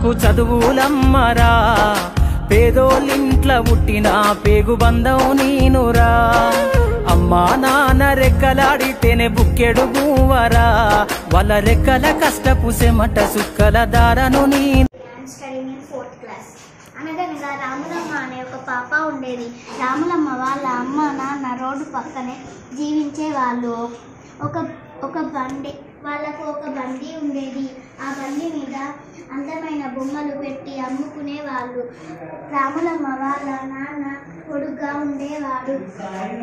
మనకు చదువులమ్మరా, పేదోళ్ళింట్ల పుట్టిన పేగు బంధం నీనురా. అమ్మా నాన్న రెక్కలాడితేనే బుక్కెడు గువ్వరా, వాళ్ళ రెక్కల కష్టపు సెమట సుక్కల దారను నేను. అనగనగా రాములమ్మ అనే ఒక పాప ఉండేది. రాములమ్మ వాళ్ళ అమ్మ నాన్న రోడ్డు పక్కనే జీవించేవాళ్ళు. వాళ్ళకు ఒక బండి ఉండేది. ఆ బండి మీద అందమైన బొమ్మలు పెట్టి అమ్ముకునేవాళ్ళు. రాములమ్మ వాళ్ళ నాన్న పొడుగ్గా ఉండేవాడు.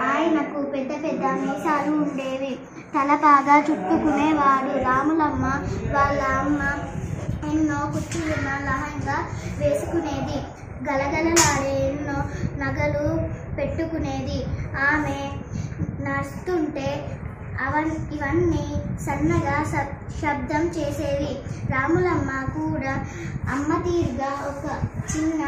ఆయనకు పెద్ద పెద్ద మీసాలు ఉండేవి. తల బాగా చుట్టుకునేవాడు. రాములమ్మ వాళ్ళ అమ్మ ఎన్నో కుర్చీలున్న లహంగా వేసుకునేది. గలగలలాడే ఎన్నో నగలు పెట్టుకునేది. ఆమె నడుస్తుంటే ఇవన్నీ సన్నగా శబ్దం చేసేవి. రాములమ్మ కూడా అమ్మ తీరుగా ఒక చిన్న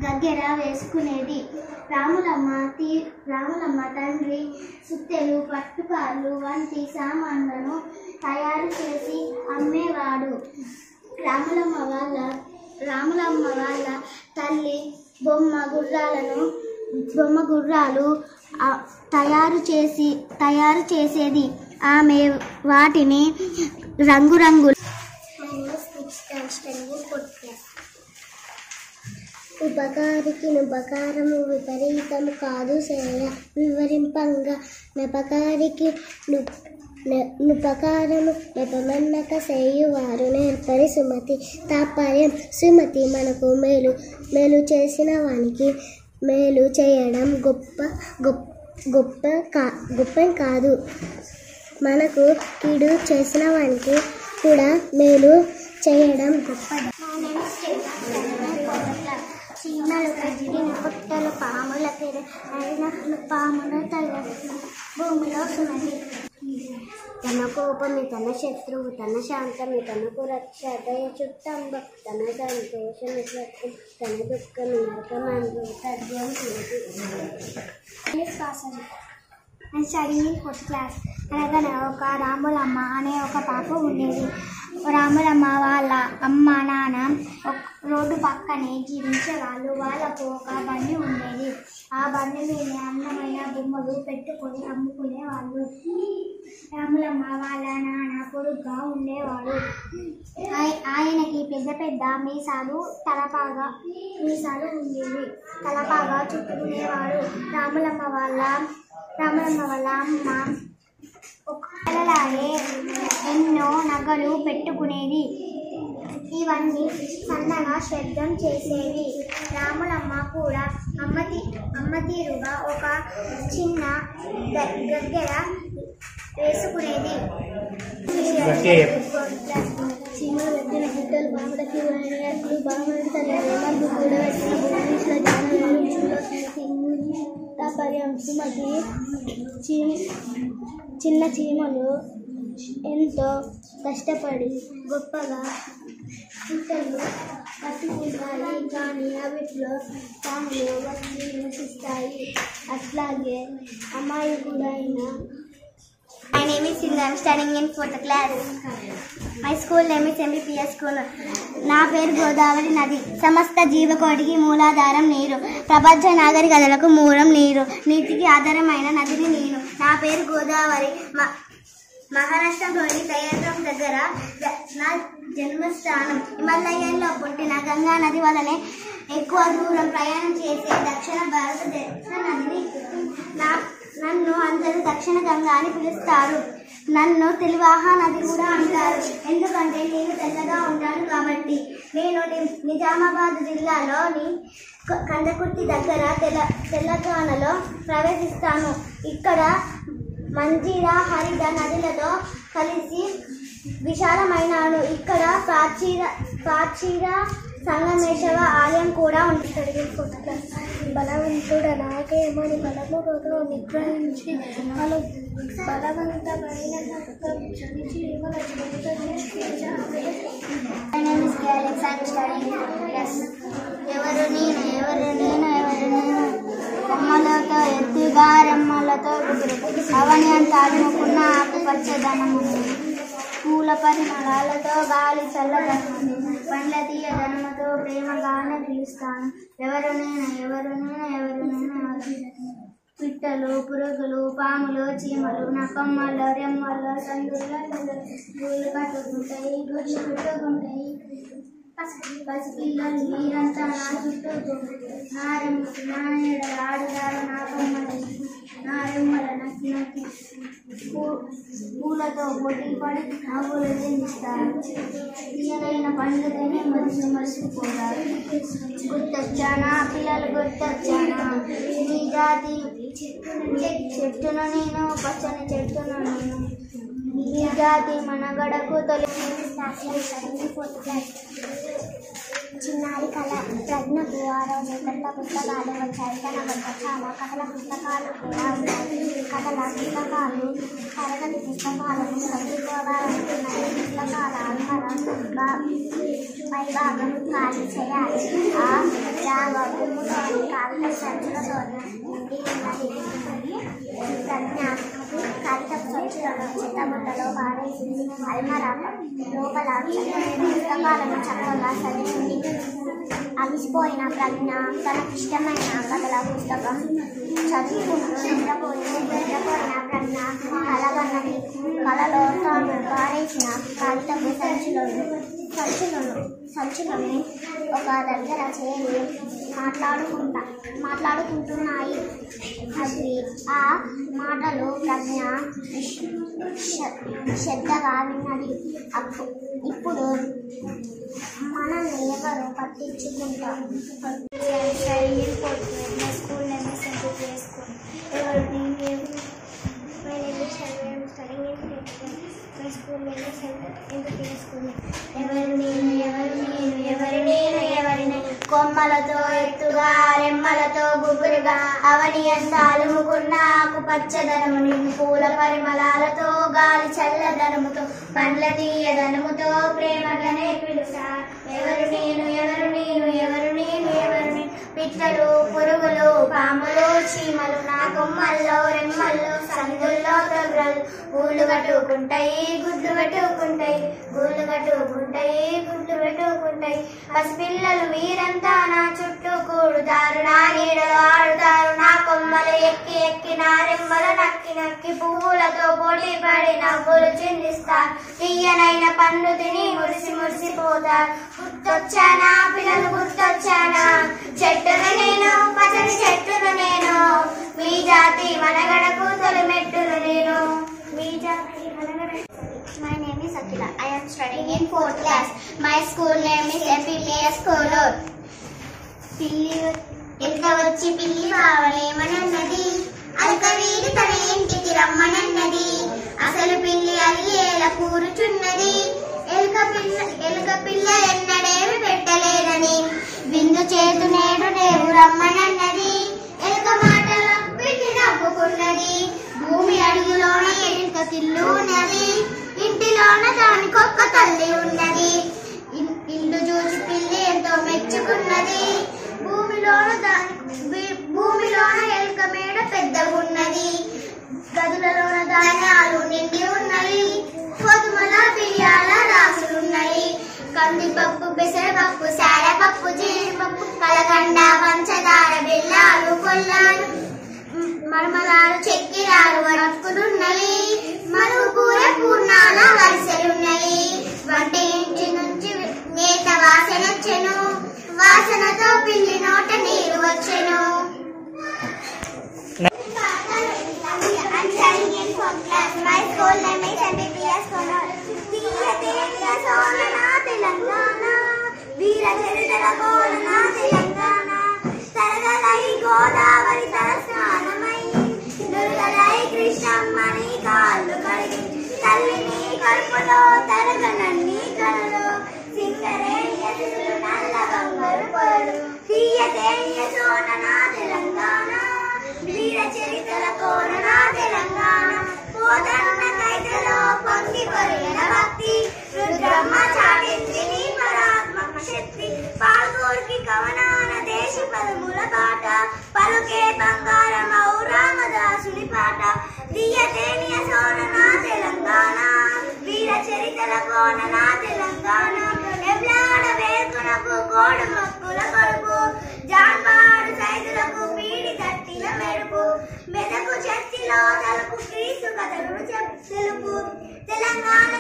గగ్గెర వేసుకునేది. రాములమ్మ తండ్రి సుత్తెలు, పట్టుకాళ్ళు వంటి సామాన్లను తయారు చేసి అమ్మేవాడు. రాములమ్మ వాళ్ళ తల్లి బొమ్మ గుర్రాలు తయారు చేసేది. ఆమె వాటిని రంగురంగుల ఉపకారికి నుపకారము విపరీతము కాదు సేయ, వివరింపంగా నపకారికి నుపకారము నెపమన్నక సేయువారు నేర్పరి సుమతి. తాత్పర్యం: సుమతి మనకు మేలు చేసిన వానికి మేలు చేయడం గొప్ప కాదు, మనకు కీడు చేసిన వానికి కూడా మేలు చేయడం గొప్పది. చీమలు కదిలిన పుట్టలు పాముల పాముల తల భూమిలో సుమతి. తన కోపమి తన శత్రువు, తన శాంతమి తనకు రక్ష, దయ చుట్టంబ తన సంతోషమి సత్యం, తన దుఃఖమి నరకమందు సత్యం సుమతి. నేను స్టడీయింగ్ ఫోర్త్ క్లాస్. అనగా ఒక రాములమ్మ అనే ఒక పాప ఉండేది. రాములమ్మ వాళ్ళ అమ్మ నాన్న రోడ్డు పక్కనే జీవించేవాళ్ళు. వాళ్ళకు ఒక బండి ఉండేది. ఆ బండి మీద అందమైన బొమ్మలు పెట్టుకొని అమ్ముకునేవాళ్ళు. రాములమ్మ వాళ్ళ నాన్న పొడుగ్గా ఉండేవాడు. ఆయనకి పెద్ద పెద్ద మీసాలు ఉండేవి. తలపాగా చుట్టుకునేవాడు. రాములమ్మ వాళ్ళ అమ్మ ఒకలాగే ఎన్నో నగలు పెట్టుకునేది. ఇవన్నీ సన్నగా శబ్దం చేసేవి. రాములమ్మ కూడా అమ్మ తీరుగా ఒక చిన్న గగ్గెర వేసుకునేది. చీమలు పెట్టిన గుడ్డలు బాములకి వాడినట్లు బాములు తన మందు కూడా పెట్టిన సుమతి. చిన్న చీమలు ఎంతో కష్టపడి గొప్పగా గుట్టలు పట్టుకుంటాయి, కానీ అవిట్లో పాములు వచ్చి నివసిస్తాయి. అట్లాగే అమాయకుడైన My name is Sindhu. I am studying in 4th class. My school name is MBPS School. నా పేరు గోదావరి నది. సమస్త జీవకోటికి మూలాధారం నీరు. ప్రపంచ నాగరికతలకు మూలం నీరు. నీటికి ఆధారమైన నదిని నేను. నా పేరు గోదావరి. మహారాష్ట్రలోని దయాద్రం దగ్గర నా జన్మస్థానం. హిమాలయాల్లో పుట్టిన గంగా నది వలనే ఎక్కువ దూరం ప్రయాణం చేసే దక్షిణ భారతదేశ నదిని నన్ను అందరూ దక్షిణ గంగా అని పిలుస్తారు. నన్ను తెలివాహ నది కూడా అంటారు, ఎందుకంటే నేను తెల్లగా ఉంటాను కాబట్టి. నేను నిజామాబాద్ జిల్లాలోని కందకుర్తి దగ్గర తెలంగాణలో ప్రవేశిస్తాను. ఇక్కడ మంజీరా హరిద నదులతో కలిసి విశాలమైనను. ఇక్కడ ప్రాచీన సంగమేశ్వర ఆలయం కూడా ఉంటుంది. బలవంతుడ నాకేమని బలముతో నిగ్రహించి బలవంతమైన ఎవరు నేను కొమ్మలతో ఎత్తుగా రెమ్మలతో అవని అంత అలుముకున్న ఆకుపచ్చదనం, పూల పరిమళాలతో గాలి చల్లదనం, పండ్ల తీయదనముతో ప్రేమగానే పిలుస్తాను. ఎవరు నేను పిట్టలు, పురుగులు, పాములు, చీమలు నా కొమ్మల్లో రెమ్మల్లో సందుల్లో గూళ్ళు కట్టుకుంటాయి, గుడ్లు పెట్టుకుంటాయి. పసిపిల్లలు మీరంతా నా చుట్టూ నా నీడలు ఆడుతారు. నా కొమ్మలు నా రెమ్మల నక్కి పూలతో పోటీ పడి నవ్వులు చెందిస్తారు. తీయనైన పండుగనే మరిచిపోతారు. గుర్తొచ్చానా పిల్లలు, గుర్తొచ్చానా నీ జాతి చెట్టును నేను, పచ్చని చెట్టును నేను. ఈ జాతి మనగడకు తొలి చిన్నారి కళ ప్రజ్ఞకు ఆ రోజు పెద్ద పుస్తకాలు వచ్చాయి. తన వద్ద చాలా కథల పుస్తకాలు కూడా ఉన్నాయి. కథల పుస్తకాలు తరగతి పుస్తకాలను చదువుకోవాలనుకున్నాయి. పుస్తకాల పై భాగం ఖాళీ చేయాలి. ఆ భూమిలోని కాగిత సంచులతో నిండి ఉన్నది. ప్రజ్ఞ కాగితపు సంచులను చెత్తబుట్టలో పారేసింది. అల్మరా లోపల పుస్తకాలను చక్కగా చదివింది. అలసిపోయిన ప్రజ్ఞ తనకిష్టమైన కథల పుస్తకం చదువుకుంటూ నిద్రపోయిన ప్రజ్ఞ కలగన్నది. కలలో తాను పారేసిన కాగితపు సంచులను ఒక దగ్గర చేరి మాట్లాడుకుంటున్నాయి. అది ఆ మాటలు ప్రజ్ఞ శ్రద్ధగా విన్నది. ఇప్పుడు మనల్ని ఎవరు పట్టించుకుంటారు? స్కూల్ నేమ్ సెంటర్ చేసుకోండి. స్కూల్ నేమ్ సెంటర్ ఎందుకు చేసుకుంది? ఎవరిని కొమ్మలతో ఎత్తుగా రెమ్మలతో గుబురుగా అవని ఎంత అలుముకున్న ఆకుపచ్చదనము పూల పరిమళాలతో గాలి చల్లదనముతో పండ్ల తీయదనముతో ప్రేమగానే పిలుస్తా. ఎవరు నేను పిట్టలు, పురుగులు, పాములు, చీమలు నా కొమ్మల్లో రెమ్మల్లో సందుల్లో తొర్రలు గూళ్ళు కట్టుకుంటాయి, గుడ్లు పెట్టుకుంటాయి. పసిపిల్లలు మీరంతా నా చుట్టూ కూడుతారు. నా నీడలు ఆడుతారు. నా కొమ్మలు ఎక్కి నా రెమ్మలు నక్కి పువ్వులతో పోటీ పడి నవ్వులు చిందిస్తారు. తీయనైన పండు తిని మురిసిపోతారు. గుర్తొచ్చానా పిల్లలు, గుర్తొచ్చానా చెట్టును నేను, పచ్చని చెట్టును నేను. మీ జాతి మనగడకు తొలిమెట్టును నేను. My name is Akila. I am studying in 4th class. My school name is MPPS Kolur. పిల్లి ఎట్ల వచ్చి పిల్లి కావలేమనన్నది. అల్కవీరి తన ఇంటికి రమ్మనన్నది. అసలు పిల్లి అలిగేలా కూర్చున్నది. ఎలుక పిల్ల ఎన్నడేమి పెట్టలేదని విందు చేతు నేడు రేవు రమ్మనన్నది. ఎలుక మాటలో పిల్లి నవ్వుకున్నది. భూమి అడుగులోన ఎలుక తిల్లు ఉన్నది. ఇంటిలోన దానికొక్క తల్లి ఉన్నది. ఇల్లు చూసి పిల్లి ఎంతో మెచ్చుకున్నది. భూమిలోన ఎలుక మేడ పెద్దగున్నది. గదులలోన ధాన్యాలు నిండి ఉన్నవి. గోధుమల బియ్యాల రాసులున్నాయి. కందిపప్పు, పెసరపప్పు, శారపప్పు, జీడిపప్పు, కలగండ, పంచదార, బెల్లాలు, కొల్లాలు, మరమరాలు, చక్కెరాలు వరకులున్నవి. మరుగు కూర పూర్ణాల వరుసలున్నవి. వంట ఇంటి నుంచి నేత వాసనొచ్చెను. వాసనతో పిల్లి నోట నీరు వచ్చెను. My school name is MPPS Kolur. Telangana వీర చరిత్ర కోలన తెలంగాణ. తరగలై గోదావరి తలస్నానమై దుర్గలై కృష్ణమ్మని కాళ్ళు కడిగి తల్లిని కడుపులో తరగనన్ని కలలు సింగరేణి నల్ల బంగారు పొరలు తీయతేయ సోనన తెలంగాణ వీర చరిత్ర కోలన తెలంగాణ. పోతన్న కైతలో పొంగి పొరిగిన భక్తి రుద్రమ్మ చాటింది నీ పరాత్మక శక్తి. పాల్గోర్కి కవనాన దేశ పదముల పాట పలుకే బంగారమౌ రామదాసుని పాట. తీయతేనియ సోనన తెలంగాణ వీర చరిత్ర కోనన తెలంగాణ. వేములాడ వేర్పునకు కోడు మొక్కుల కొడుకు జాన్వాడు సైదులకు పీడి తట్టిన మెరుపు మెదకు చర్చిలో తలుపు క్రీస్తు కథను తెలుపు తెలంగాణ